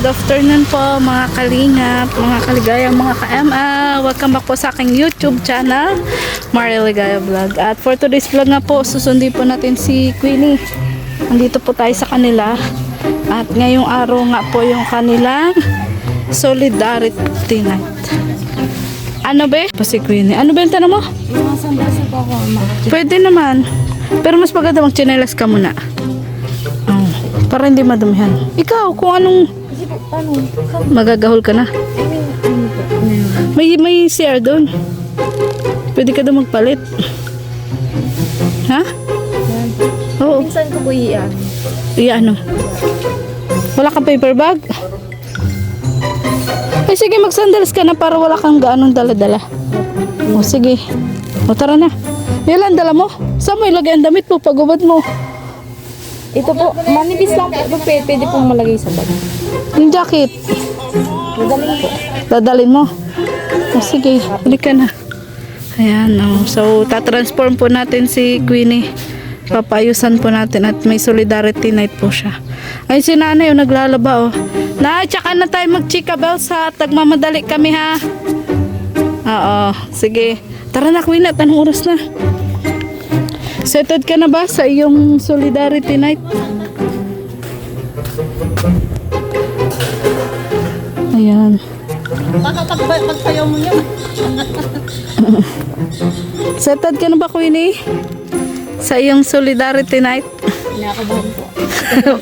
afternoon po mga kalingap, mga kaligayang mga ka-ML. Welcome back po sa aking YouTube channel, Maria Ligaya Vlog. At for today's vlog nga po, susundin po natin si Queenie. Andito po tayo sa kanila. At ngayong araw nga po yung kanilang Solidarity Night. Ano ba? Pa si Queenie. Ano ba yung tanong mo? Mga sandasa po ako, ma. Pwede naman. Pero mas maganda mag-chinelas ka muna. Oh, para hindi madumihan. Ikaw, kung anong Kasi po, paano? magagahol ka na. May CR doon. Pwede ka doon magpalit. Ha? Oo. Minsan ko po iyan. Iya, ano? Wala kang paper bag? Ay, sige, mag-sandals ka na para wala kang gaanong dala-dala. O, sige. O, tara na. Yan, dala mo. Saan mo ilagay ang damit mo? Pagubad mo. Ito po, manipis lang po. Ito pwede pong malagay sa bag. Yung jacket. Madaling po. Dadalin mo. O, sige. Balik ka na. Ayan, o. So, tatransform po natin si Queenie. Papayusan po natin at may Solidarity Night po siya. Ay, si nanay, o, naglalaba, o. Na, tsaka na tayo mag-chika bells, ha. Tagmamadali kami, ha. Oo, sige. Tara na, Queenie, at anong oras na? Settled ka na ba sa iyong Solidarity Night? Ayan. Baka pagpayaw mo niya. Settled ka na ba, Queenie? Sa iyong Solidarity Night? Kinakabahan po.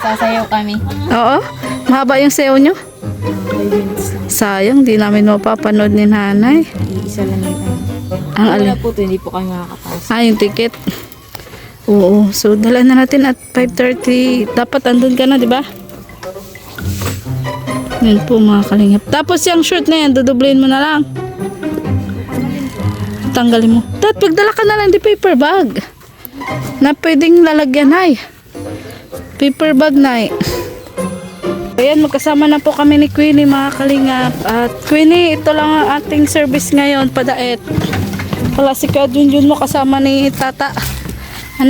Sasayaw kami. Oo? Mahaba yung sayaw nyo? 5 minutes lang. Sayang, di namin mapapanood ni nanay. Isa lang yun. Ang Wala alin? po ito, hindi po kami makakapasok. Yung ticket. Oo. So, dala na natin at 5:30. Dapat andun ka na, di ba? Yan po mga kalingap. Tapos yung shirt na yan, dudublihin mo na lang. Tanggalin mo. Dad, pagdala ka na lang di paper bag. Na pwedeng lalagyan, ay. Paper bag na, Ayan, magkasama na po kami ni Queenie, mga kalingap. At Queenie, ito lang ang ating service ngayon, padait. Wala si Kuya Junjun mo kasama ni Tata.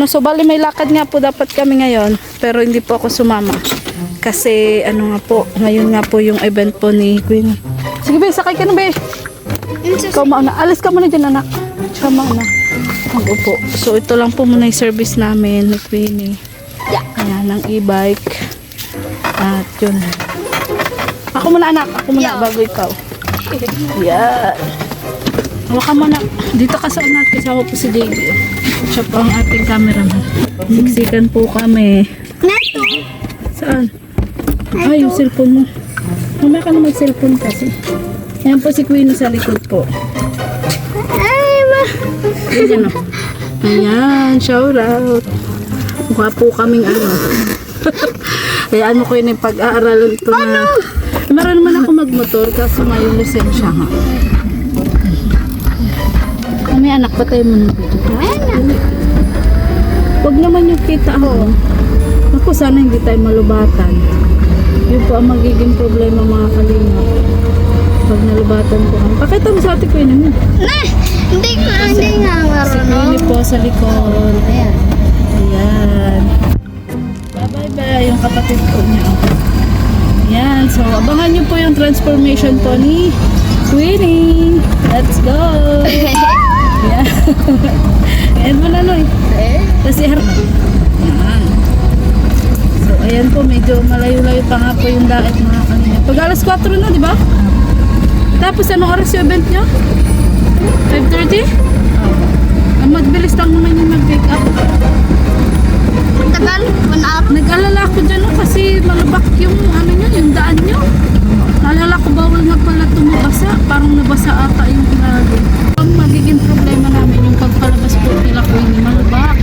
So bali may lakad nga po dapat kami ngayon, pero hindi po ako sumama. Kasi nga po, ngayon nga po yung event po ni Queenie. Sige be, sakay ka na be. Ikaw mauna. Alis ka muna dyan, anak. Ikaw mauna. Mag-upo. So ito lang po muna yung service namin ni Queenie. Ayan, ang e-bike. At yun. Ako muna, anak. Ako muna, bago ikaw. Yan. Hawakan mo na. Dito ka sa anak. Kasama po si JB. Siya po ang ating cameraman. Siksikan po kami. Saan? Ay, yung cellphone mo. Mamaya ka na mag-cellphone kasi. Yan po si Queenie sa likod ko. Yan o. Ayan, shout out. Mukha po kaming Kaya ko yun yung pag-aaralan ito na. Meron naman ako magmotor kasi ngayon lisensya nga. Kami anak, patay mo ng video. Huwag naman yung kita ako. Ako sana hindi tayo malubatan. Yun po ang magiging problema mga kalinga. Pag nalubatan po kami. Pakita mo sa ate ko yun. Hindi nga Si Queenie po sa likod. Ayan. Ayan. Bye-bye yung kapatid ko niya. Ayan. So, abangan niyo po yung transformation po ni Queenie. Let's go! Ayan. Ayan mo na, Noy. Tapos iharap. Ayan. So, ayan po. Medyo malayo-layo pa nga po yung daet mga kanina. Pag alas 4 na, di ba? Tapos, anong oras yung event nyo? 5:30? Ang magbilis lang naman yung mag-pick up. Tagal, 1 hour. Nag-alala ko dyan kasi malabak yung nyo, yung daan nyo. Naalala ko bawal nga pala tumabasa. Parang nabasa ata yung ilalim. Ang magiging problema namin yung pagpalabas po nila ko yung malabak.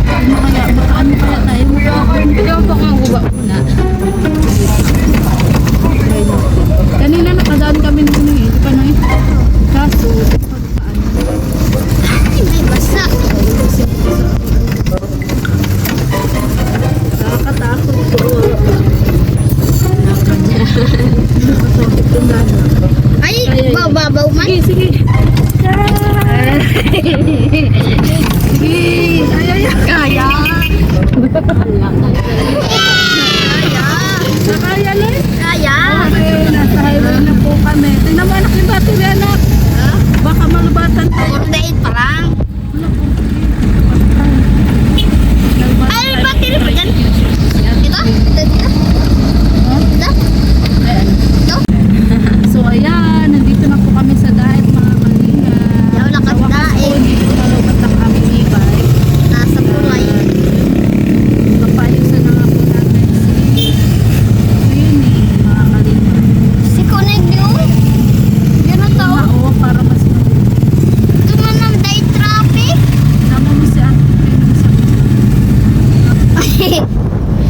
Ano kaya, baka ano kaya tayo? Ikaw po kang guba ko na. Kanina nakadaan kami nung di pa na kaso, Ay, may basa. nakakatakot po. Nakakatakot yung daan. Ay, bababaw man. Sige, sige. Sige. Ay. Kaya. Nakaya na? Kaya.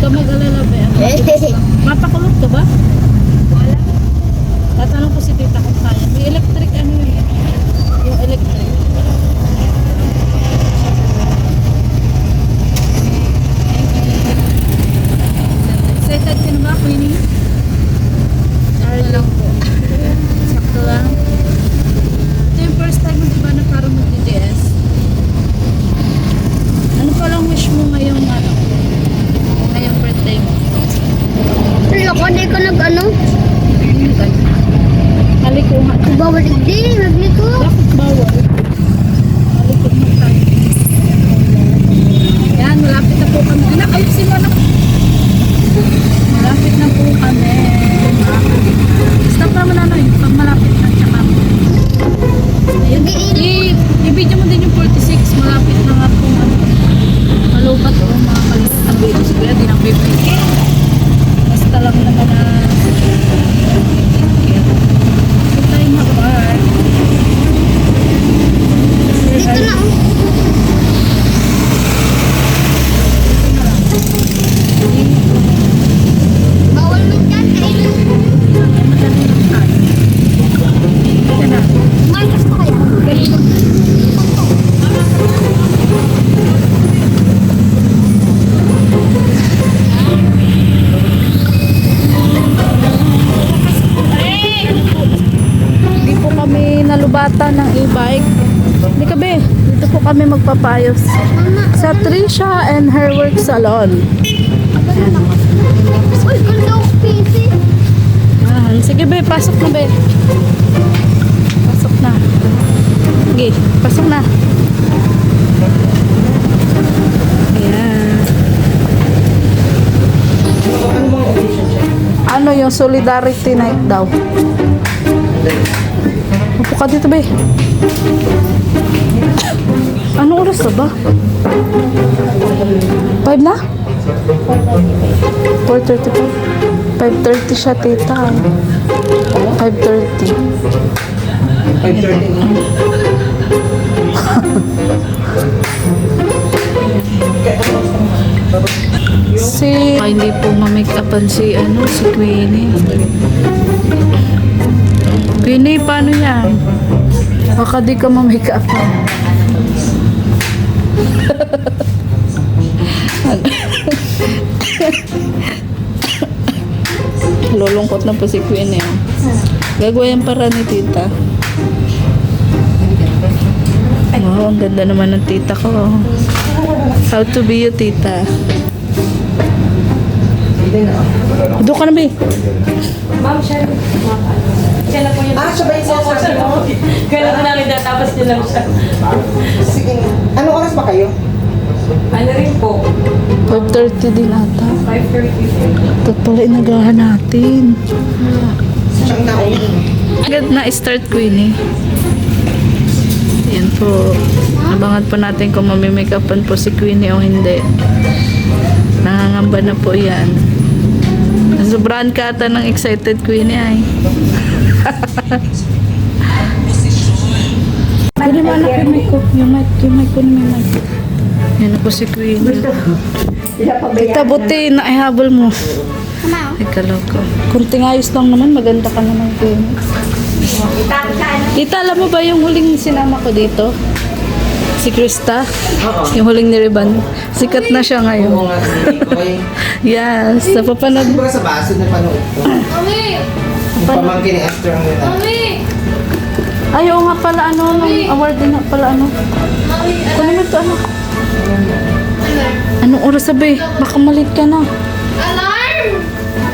ka mag-alala ba yan? Mapakulot ka ba? Wala. Tatanong ko si tita kung kaya. May electric ano yun eh. Yung electric. Excited ka na ba, Queenie? Sorry lang po. Sakto lang. Ito yung first time mo diba na parang mag-DDS? Ano pa lang wish mo ngayong ano? Ngayong birthday mo? Loko, di ko nag-ano. Halikuhan. Bawal hindi, nagliko. Bakit bawal? Halikot mo tayo. Yan, malapit na po kami. Anak, ayusin mo anak. Malapit na po kami. Stop naman ano yun. Pag malapit na, tsaka. Ayun. I-video mo din yung 46. Malapit na nga po. Malupat o mga kalimutan ng video. Siguro din ang bibigay. Basta lang naman na ito tayo mag-bar. Dito na. Bawal man dyan, kailan. Marcos pa kaya? Hindi po kami nalubatan ng e-bike. Hindi kami. Dito po kami magpapayos. Sa Trisha and her work salon. Uy, ganda ako, PC. Sige be, pasok na be. Pasok na. Sige, pasok na. Ayan. Ano yung solidarity night daw? Upo ka dito be. Anong oras na ba? 5 na? 4:35. 5:30 siya, tita. 5:30. 5:30. Hindi po ma-make upan si Queenie. Queenie, paano yan? Baka di ka ma-make upan. Lulungkot na po si Queenie. Gagawin para ni tita. Wow, ang ganda naman ng tita ko. How to be you, tita. Doon ka na, be. Ma'am, siya na po yun. Siya ba yung sinasabi mo? Kailangan namin tapos niya lang siya. Sige. Ano oras ba kayo? Ano rin po? 5:30 din ata. 5:30. Ito pala inagahan natin. Siyang nauna. Agad na start, Queenie. Yan po. Abangan po natin kung mamimake-upan po si Queenie o hindi. Nangangamba na po yan. Sobrahan ka ata ng excited, Queenie ay. Pwede mo anak yung mic ko. Yung mic ko na may mic. Yan na po si Queenie. Tita, buti na ihabol mo. Ano? Ay, kaloko. Kunting ayos lang naman, maganda ka naman, Queenie. Tita, alam mo ba yung huling sinama ko dito? Si Krista? Yung huling ni Riban. Sikat na siya Oo ngayon. nga, hindi ko kayo. Yes, napapanood. Di ba sa baso na panood ko? Mami! Yung pamangkin ni Esther ang nila. Mami! Ay, oo nga pala, nung award din nga pala, Mami! Kunin mo ito, Anong oras sabi? Baka malit ka na. Alarm!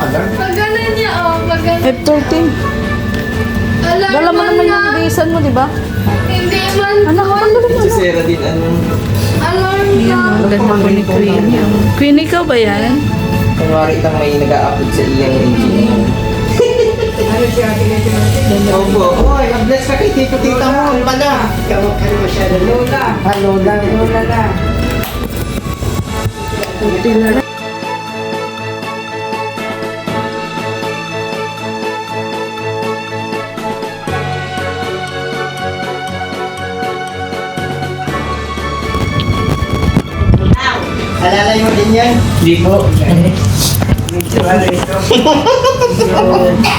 Alarm? Pag ganun niya, oh. Pag ganun. 5:30. Alarm Dala mo naman yung bisan mo, di ba? Hindi man. Anak, ano naman? Si Sarah din, anong Alarm Ayan, na. ang ganda po ni Queenie. Queenie, ikaw ba yan? kunwari itang may nag-a-upload sa iyang engineer. Opo. Oy, bless ka kay tito-tita mo. Pala. Ikaw ano masyado lola. Lola. Lola na. Hello? Nanay mo din yan? Hindi po. Medyo ano ito.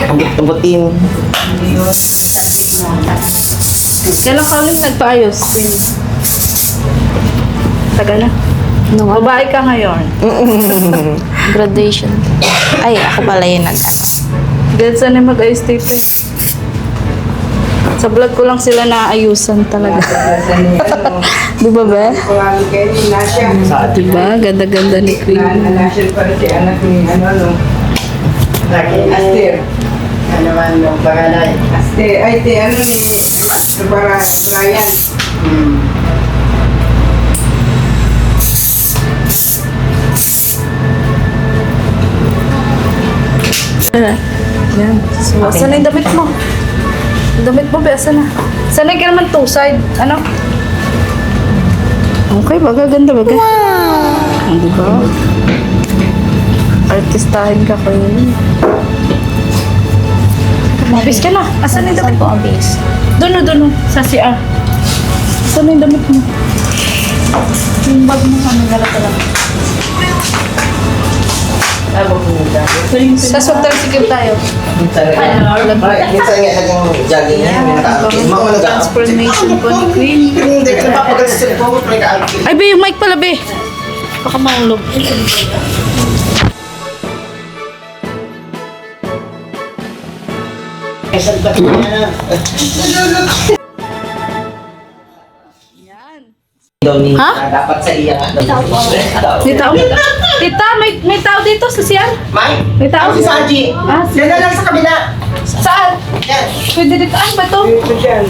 Abot-abutin. Kailan ka ulit nagpaayos? Taga na. Babae ka ngayon. Graduation. Ay, ako pala yung Ganyan saan na mag-ayos dito. Sa vlog ko lang sila naayusan talaga. Di ba ba? Kung kayo ni Nasya. Diba? Ganda-ganda ni Queen. Nasya pa rin si anak ni ano. Laki Aster. Ano man yung pangalay? Aster. Ay, te, ano ni para Brian. Yan. So, asan na yung damit mo? Yung damit mo, be, asan na? Sanay ka naman two-side. Ano? Okay, baga, ganda, baga. Wow! Diba? Artistahin ka kayo. Mabis ka na. Asan na yung damit mo? Abis. Doon, doon, sa CR. Asan na yung damit mo? Yung bag mo, ano, galata lang. Sa soft tricycle tayo. Minsan nga naging jogging yan. May naka-outfit. Mga Transformation po ni Queen. Hindi ka napapagal sa cellphone. May naka-outfit. Ay, ba yung mic pala, be. Baka maulog. Kasal ba niya? Ha? Dapat sa iya. May tao? Tita, may tao dito sa CR? May? May tao? Si Saji. Ah, Yan na lang sa kabila. saan? Yan. Pwede dito. Ano ba to? Ito dyan.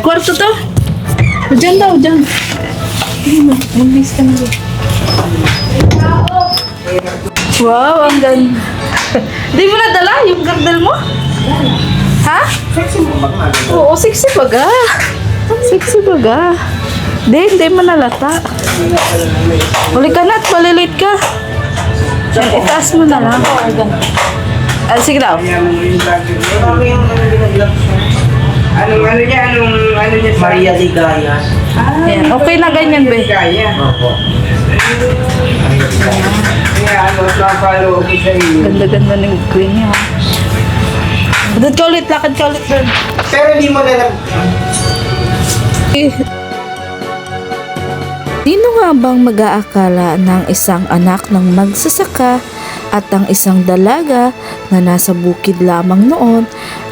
Kwarto to? O, dyan daw, dyan. Mag-miss ka na dyan. Wow, ang ganda. Di mo nadala yung girdle mo? Ha? Sexy mo ba? Oo, sexy baga. Sexy baga. Hindi mo nalata. Uli ka na at malilate ka. Yan, itaas mo na lang. Ah, sige daw. Kaya mo yung bagay. Marami yung ano ginagawa. Anong ano niya sa... Maria Ligaya. Yan, okay na ganyan, be. Kaya. Opo. Kaya ano, napalo ko sa iyo. Ganda-ganda ng queen niya. Lakad ka ulit, lakad ka ulit. Bern. Pero hindi mo na lang... Sino nga bang mag-aakala ng isang anak ng magsasaka at ang isang dalaga na nasa bukid lamang noon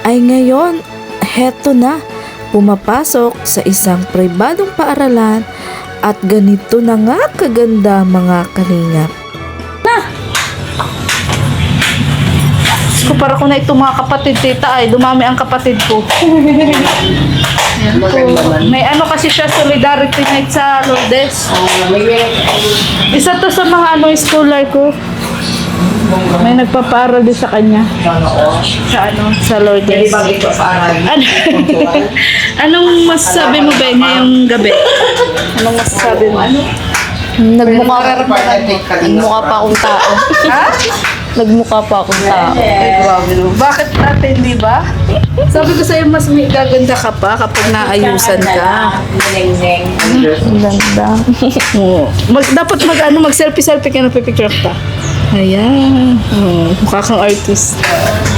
ay ngayon, heto na, pumapasok sa isang pribadong paaralan at ganito na nga kaganda mga kalingap. Kumpara ko na ito mga kapatid, tita, ay dumami ang kapatid ko. Yan po. May ano kasi siya, solidarity night sa Lourdes. Isa to sa mga ano, scholar ko. May nagpapaaral din sa kanya. Sa ano, sa Lourdes. Ibang ito sa aral. Ano? Anong masasabi mo ba ngayong gabi? Anong masasabi mo? Ano? Nagmukha pa akong tao. Ha? Nagmukha pa akong tao. Ay, grabe no. Bakit natin, di ba? Sabi ko sa'yo, mas may gaganda ka pa kapag naayusan ka. Ang ganda. Oo. Dapat mag-selfie-selfie ka na pipicture ka. Ayan. Oh, mukha kang artist.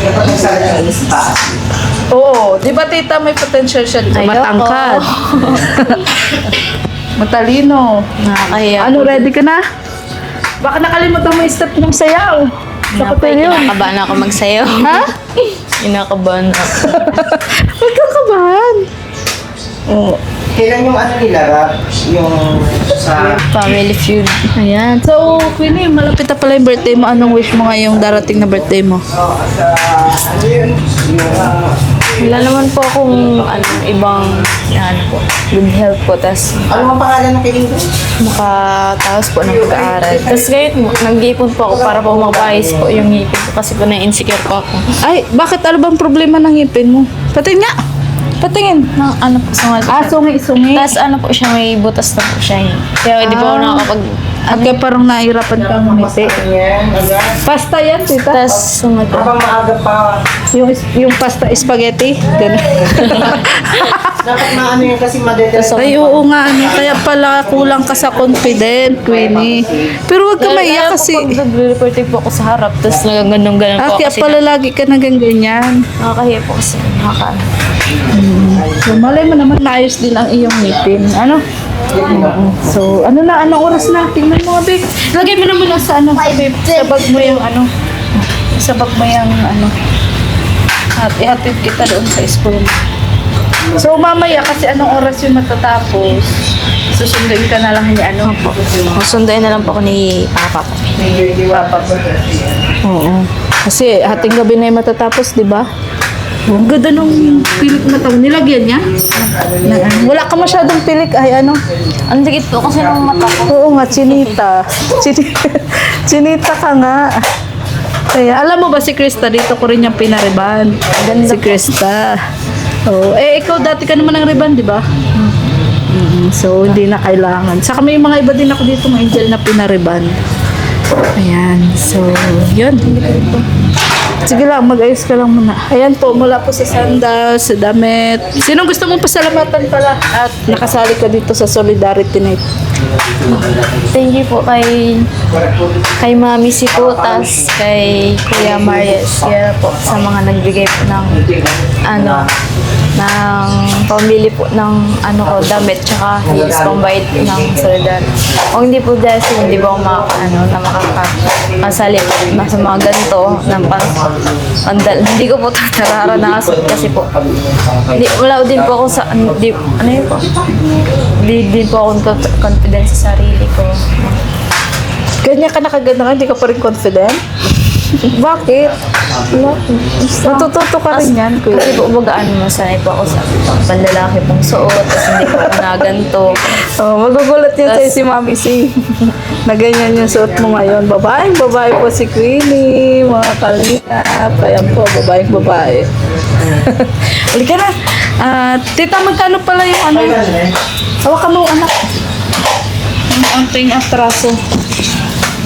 Dapat yung sa lista. Oo. Di ba, tita, may potential siya dito? Ayoko. Matangkad. Matalino. Nakakahiya. Ano, ready ka na? Baka nakalimutan mo yung step ng sayaw. Sa hotel yun. Kinakabahan ako magsayaw. Ha? Kinakabahan ako. Huwag kang kabahan. Oo. Kailan yung ano nila, rap? Yung sa... Family feud. Ayan. So, Queenie, malapit na pala yung birthday mo. Anong wish mo ngayong darating na birthday mo? Sa ano yun? Yung... Wala naman po akong ibang po, good health po. Tapos Ano ang pangalan ng kiling ko? makataos po ng pag-aaral. Tapos ngayon, nag-iipon po ako para po mapayos po yung ngipin ko kasi po na-insecure po ako. Ay, bakit ano bang problema ng ngipin mo? Patingin nga. Patingin. Na, ano po, sungal po. Ah, sungi-sungi. Tapos ano po siya, may butas na po siya. Kaya hindi po ako nakakapag Kaya parang nahirapan kang umiti. Yan, agad. Pasta yan, tita. Tapos sunod po. Habang maaga pa. Yung pasta spaghetti. Ganun. Dapat maano yun kasi madedesa. Ay, oo nga. Ano, kaya pala kulang ka sa confident, Queenie. Pero wag ka maiyak kasi. Pag nag-reporting po ako sa harap, tapos nagaganong-ganon po Kaya kasi pala lagi ka nagang ganyan. nakakahiya po kasi nakaka. So, malay mo naman naayos din ang iyong ngipin. Ano? Oo. So, ano na, anong oras na? Tingnan mo, Big. Lagay mo na muna sa ano, babe. Sa bag mo yung ano. Sa bag mo yung ano. At ihatid kita doon sa school. So, mamaya kasi anong oras yung matatapos, susunduin ka na lang ni ano. Sunduin na lang po ako ni Papa po. Hindi Papa po. Oo. Kasi hating gabi na yung matatapos, di ba? Ang ganda nung pilik mata mo. Nilagyan niya? Wala ka masyadong pilik. Ay, ano? Ang dikit po kasi ng mata ko. Oo nga, chinita. Chinita ka nga. Kaya, alam mo ba si Krista, dito ko rin yung pinariban. Si Krista. Oo. Ikaw dati ka naman ng riban, di ba? So, hindi na kailangan. Saka may mga iba din ako dito, mga angel na pinariban. Ayan. So, yun. Sige lang, mag-ayos ka lang muna. Ayan po, mula po sa sandals, sa damit. Sinong gusto mong pasalamatan pala? At nakasali ka dito sa Solidarity Night. Thank you po kay Mami si po, tas kay Kuya Marius Sierra po sa mga nagbigay po ng ano, ng pamili po ng ano ko, damit, tsaka is pambayad po ng solidarity. O hindi po dahil sa hindi ba ako na makakasali po na sa mga ganito ng pandal. Hindi ko po nararanasan kasi po wala din po ako sa ano yun po, hindi din po ako confident sa sarili ko. Ganyan ka nakaganda ka, hindi ka pa rin confident? Bakit? Matututo ka rin yan, kuya. Kasi po bagaan mo, sanay po ako sa panlalaki pong suot, tapos hindi ko po na ganito. Oh, magugulat yan sa'yo si Mami C. Na ganyan yung suot mo ngayon. Babaeng babae po si Queenie, mga kalingap. Ayan po, babaeng babae. Halika na. Tita, magkano pala yung ano? Hawakan mo, anak. Ang anting atraso.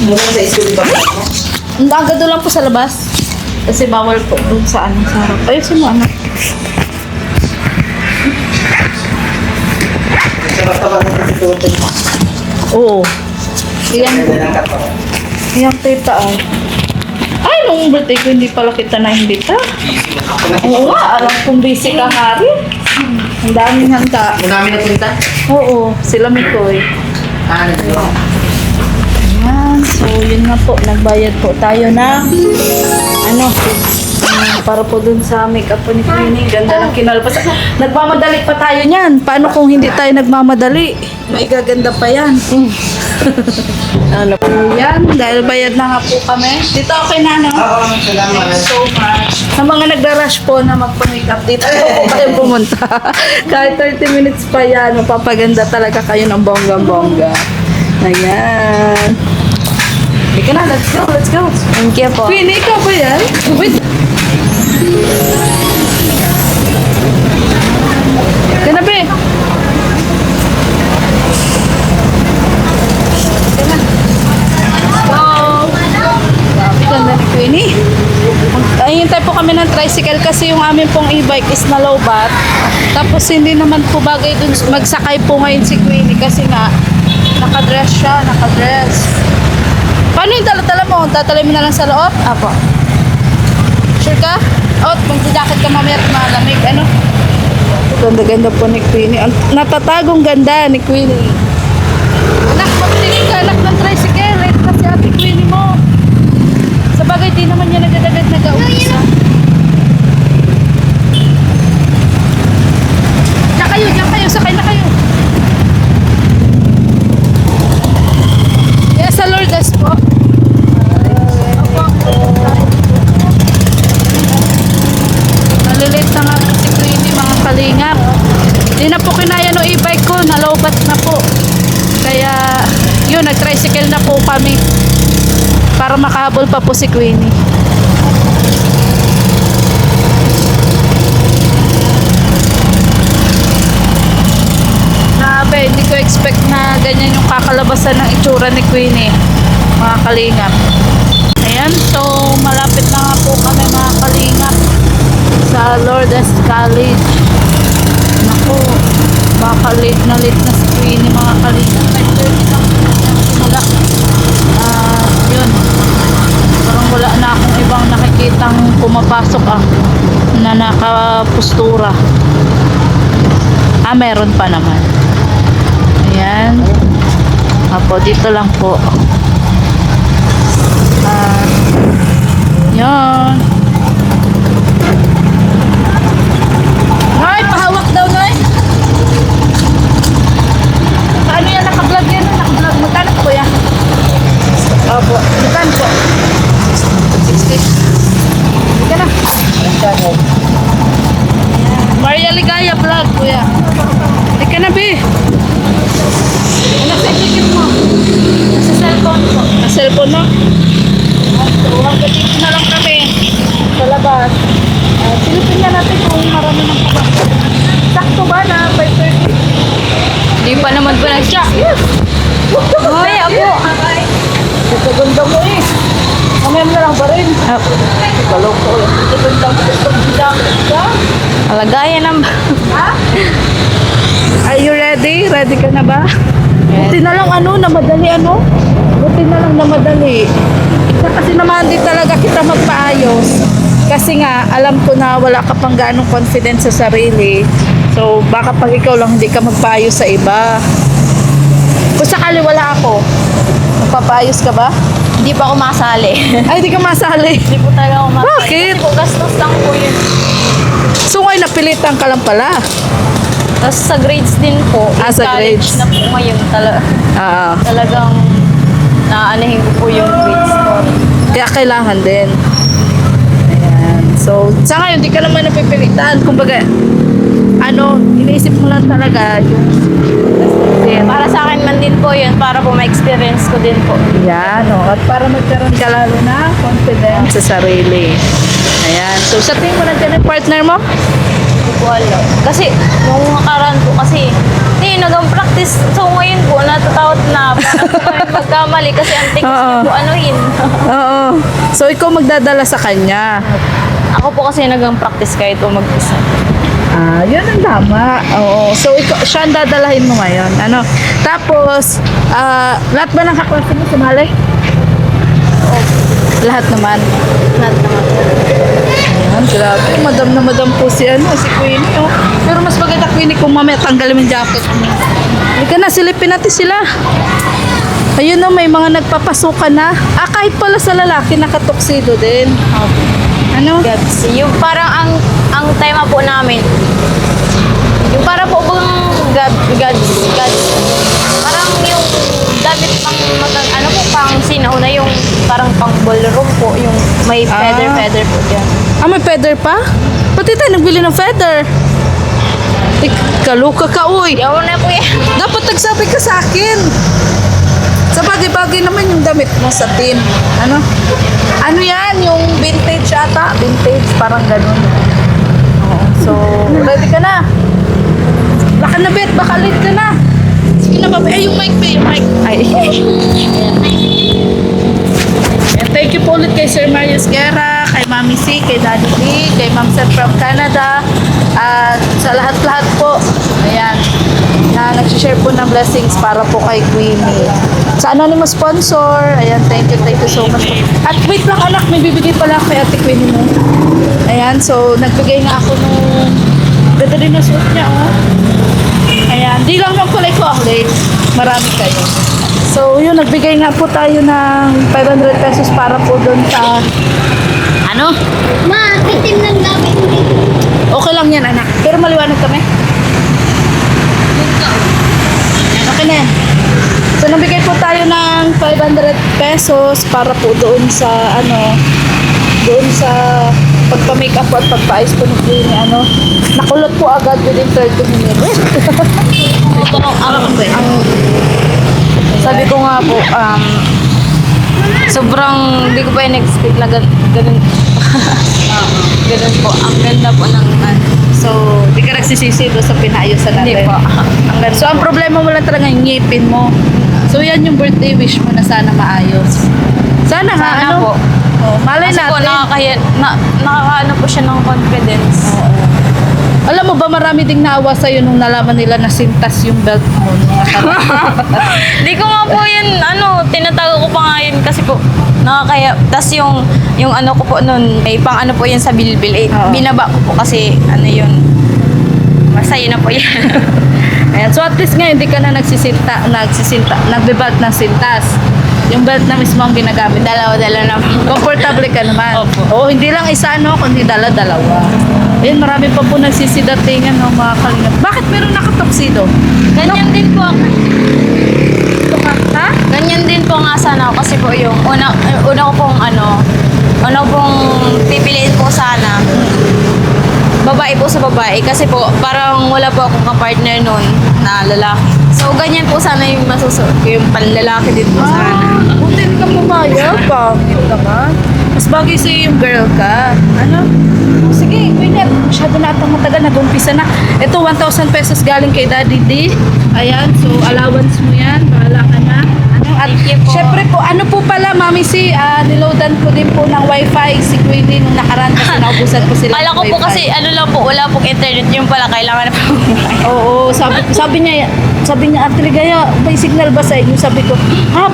Muna sa school ba? Ang agad lang po sa labas. Kasi bawal po doon sa ano, sa harap. Ayusin mo, anak. Basta ba nagtutulog mo? Oo. Iyan. Iyan, tita, ah. Ay, nung birthday ko, hindi pala kita na-imbita. Oo nga, alam kong busy ka, Hari. Ang daming handa. Ang dami na punta? Oo, sila Mikoy. Nandito. Ayan, so yun nga po, nagbayad po tayo na ano, para po dun sa makeup po ni Queenie. Ganda ng kinalpas. Nagmamadali pa tayo niyan. Paano kung hindi tayo nagmamadali? May gaganda pa yan. Ano po yan? Dahil bayad na nga po kami. Dito okay na, no? Oo, salamat. So much. Sa mga nagra-rush po na magpa-makeup dito po kayo pumunta. Kahit 30 minutes pa yan, mapapaganda talaga kayo ng bonggang-bongga. Ayan. Ika na, let's go, let's go. Thank you po. Queenie, ikaw ba yan? Wait. Kanabi. Ganda ni Queenie. Hintay po kami ng tricycle kasi yung amin pong e-bike is na low bat. Tapos hindi naman po bagay dun magsakay po ngayon si Queenie kasi nga nakadress siya, nakadress. Paano yung dala-dala mo? Tatalay mo na lang sa loob? Apo. Sure ka? O, magdidakit ka mamaya at malamig. Ano? Ganda-ganda po ni Queenie. Ang natatagong ganda ni Queenie. Anak, magtingin ka anak ng tricycle. Right na si ate Queenie mo. Sa bagay, di naman niya nagdadagad nag-aumpisa. Diyan kayo, sakay na kayo. Yes, sa Lourdes po. Malilate na nga si Queenie, mga kalingap. Di na po kinaya no e-bike ko, nalobat na po. Kaya, yun, nag-tricycle na po kami. Para makahabol pa po si Queenie. Grabe, hindi ko expect na ganyan yung kakalabasan ng itsura ni Queenie, mga kalingap. Ayan, so malapit na nga po kami mga kalingap sa Lourdes College. Naku, baka late na si Queenie mga kalingap. 5:30 lang simula. Yun. Parang wala na akong ibang nakikitang pumapasok na nakapustura. Meron pa naman. Ayan. Apo, dito lang po. Yan. Noy, pahawak daw, Noy. Paano yan? Naka-vlog yan. Naka-vlog. Magkano po yan? Opo. Magkano po? 60. Hindi ka na. Maria Ligaya vlog, kuya. Hindi ka na, be. Ano sa ticket mo? Sa cellphone po. Sa cellphone mo? So, hanggang dito na lang kami sa labas. Silipin na natin kung marami ng pabasa. Sakto ba na 5:30? Hindi pa naman po nag-siya. Yes! Hoy, ako. Ito ganda mo eh. Mamaya mo na lang ba rin? Kaloko. Ito ganda mo. Ito ganda mo. Alagayan ng... Are you ready? Ready ka na ba? Buti na lang na madali Buti na lang na madali. Kasi naman di talaga kita magpaayos. Kasi nga, alam ko na wala ka pang ganong confidence sa sarili. So, baka pag ikaw lang hindi ka magpaayos sa iba. Kung sakali wala ako, magpapaayos ka ba? Hindi pa ako masali. Ay, hindi ka masali. Hindi po talaga ako masali. Bakit? Kasi po gastos lang po yun. So, ngayon napilitan ka lang pala. Tapos sa grades din po. Sa college grades. na po ngayon talagang naanahin ko po yung grades ko. Kaya kailangan din. Ayan. So, sa ngayon, di ka naman napipilitan. Kumbaga, iniisip mo lang talaga yung Para sa akin man din po yun, para po ma-experience ko din po. Yan, at para magkaroon ka lalo na confidence sa sarili. Ayan. So, sa tingin mo nandiyan yung partner mo? Hindi ko alam. Kasi, nung nakaraan po kasi, nag-practice. So, ngayon po, natatakot na. Parang magkamali kasi ang tikas niya po anuhin. Oo. So, ikaw magdadala sa kanya. Ako po kasi nag-practice kahit po mag-isa. Yun ang tama. Oo. So, siya ang dadalahin mo ngayon. Tapos, lahat ba ng kaklase mo sumali? Oo. Lahat naman. Lahat naman. Ayan, grabe. Madam na madam po si Queenie. Oh. Pero mas maganda Queenie kung mamaya tanggalin mo yung jacket mo. Halika na, silipin natin sila. Ayun may mga nagpapasukan na. Kahit pala sa lalaki, nakatuksido din. Gabs. Yung parang ang tema po namin, yung parang po bang gads. Parang yung damit pang sinauna yung parang pang ballroom po, yung may feather po dyan. May feather pa? Pati tayo nagbili ng feather. Kaluka ka, uy. Yaw na po yan. Dapat nagsabi ka sa akin. Sa bagay-bagay naman yung damit mo sa team. Ano yan? Yung vintage ata? Vintage, parang ganun. Oo. So, ready ka na? Baka na, Bet. Baka late ka na. Sige na, babe. Yung mic, be. Yung mic. Ay. And thank you po ulit kay Sir Marius Guerra, kay Mami C, kay Daddy D, kay Ma'am Seth from Canada, at sa lahat-lahat po. Ayan. Na nag-share po ng blessings para po kay Queenie. Sa anonymous sponsor, ayan, thank you so much po. At wait lang anak, may bibigay pala kay Ate Queenie mo. Ayan, so nagbigay nga ako nung ganda din na suit niya, Ayan, di lang lang pala chocolate. Marami kayo. So, yun, nagbigay nga po tayo ng 500 pesos para po doon sa Ma, titim ng gamit mo. okay lang yan, anak. Pero maliwanag kami. Okay na yan. So, nabigay po tayo ng 500 pesos para po doon sa, doon sa pagpa-makeup at pagpa-ayos po ng Queenie, nakulot po agad within 30 minutes. Sabi ko nga po, sobrang hindi ko pa in-expect na ganun. Ganun po. Ang ganda po ng So, di ka nagsisisi doon sa pinaayusan natin? Hindi po. Ang ganda So, ang po. problema mo lang talaga yung ngipin mo. So, yan yung birthday wish mo na sana maayos. Sana nga, Sana ano? po. Oh, malay Kasi po, natin. nakakaano po siya ng confidence. Alam mo ba, marami ding naawa sa'yo nung nalaman nila na sintas yung belt mo. Nung Hindi ko nga po yun, tinatago ko pa nga yun kasi po, nakakaya. Tas yung ano ko po nun, may pang ano po yun sa bilbil. Oo. Binaba ko po kasi, yun, masaya na po yan. Ayan. So, at least ngayon, di ka na nagbibelt ng sintas. Yung belt na mismo ang ginagamit. Dalawa-dala na po. Komportable ka naman. Opo. Oo, hindi lang isa, kundi dalawa. Ayun, marami pa po nagsisidatingan ng mga kalingap. Bakit meron nakatoksido? Ganyan din po ako. Ha? Ganyan din po nga sana ako kasi po yung una ko pong una ko pong pipiliin po sana. Babae po sa babae kasi po parang wala po akong kapartner noon na lalaki. So ganyan po sana yung masusuot ko, yung panlalaki din po sana. Buti hindi ka pumayag. Pangit naman. Mas bagay sa'yo yung girl ka. Ano? Sige, Quinette. Masyado na atang matagal. Nag-umpisa na. Ito, 1,000 pesos galing kay Daddy D. Ayan. So, allowance mo yan. Bahala ka na. At Thank you po. syempre po, ano po pala, Mami si, niloadan ko din po ng wifi si Queenie nung nakaraan kasi naubusan ko sila Kala ng ko po wifi. kasi lang po, wala pong internet yung pala kailangan na po. Oo, sabi niya, Ate Ligaya, may signal ba sa inyo? Sabi ko,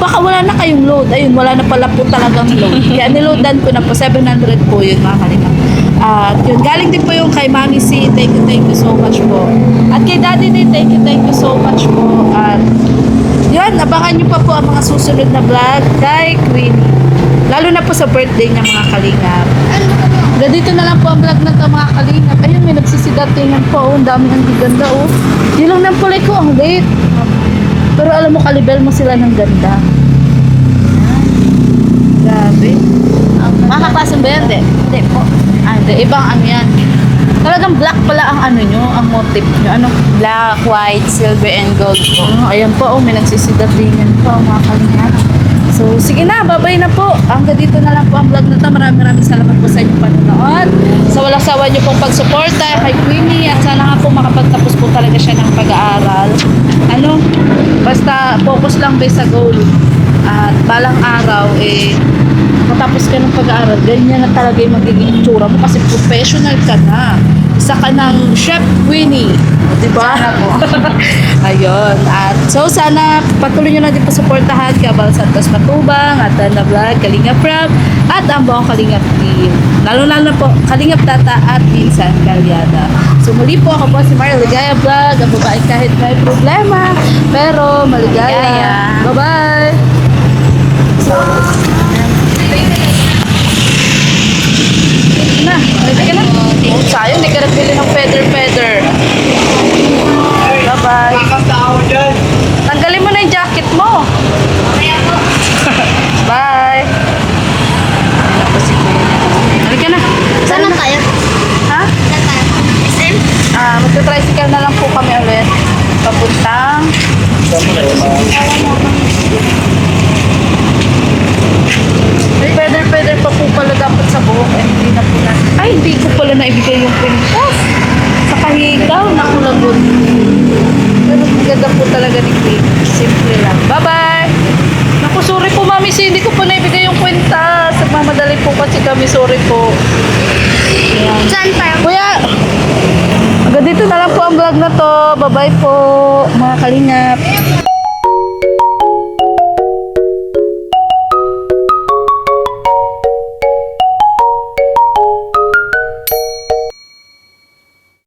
baka wala na kayong load. Ayun, wala na pala po talagang load. Kaya niloadan ko na po, 700 po yun, mga kalingap. At yun, galing din po yung kay Mami C, thank you so much po. At kay Daddy din, thank you so much po. At yun, abangan nyo pa po ang mga susunod na vlog kay Queenie. Lalo na po sa birthday niya, mga kalingap. Dito na lang po ang vlog na to, mga kalingap. Ayun, may nagsisidatingan po. Ang dami ang ganda, Yun lang ng kulay ko, ang late. Pero alam mo, kalibel mo sila ng ganda. Grabe. Makakasan ba yan, de? Hindi po. Hindi, ibang ano yan. Talagang black pala ang ano nyo, ang motif nyo. Ano? Black, white, silver, and gold po. Ayan po, may nagsisidatingan po, mga kalingap. So, sige na, babay na po. Hanggang dito na lang po ang vlog na ito. Maraming salamat po sa inyong panonood. Sa walang sawa niyo pong pagsuporta kay Queenie at sana nga po makapagtapos po talaga siya ng pag-aaral. Basta focus lang ba sa goal. At balang araw, matapos ka ng pag-aaral, ganyan na talaga yung magiging itsura mo kasi professional ka na. Isa ka ng Chef Queenie. Diba? Sana po. Ayun. At so, sana patuloy nyo na din po supportahan Kabal Santos Matubang at na Vlog, Kalingap Prab at ang buong Kalingap team. Lalo na po, Kalingap Tata at Minsan Kalyada. So, muli po ako po si Mario Ligaya Vlog, ang babae kahit may problema, pero maligaya. Ligaya. Bye-bye! Na, ready ka na? Sayang, hindi ka nagbili ng feather. Bye-bye. Kakatao dyan. Tanggalin mo na yung jacket mo. Bye. Halika na. Saan na tayo? Ha? Saan tayo? SM? Magta-tricycle na lang po kami ulit. Papuntang. May feather pa po pala dapat sa buhok. Hindi na po na. Ay, hindi ko pala naibigay yung kwintas. Sa kahigaw, nakulagot. Pero ang ganda po talaga ni Queen. Simple lang. Bye-bye! Naku, sorry po, Mami. Hindi ko po naibigay yung kwintas. Nagmamadali po kasi kami. Sorry po. Ayan. Saan tayo? Kuya, hanggang dito na lang po ang vlog na to. Bye-bye po, mga kalingap.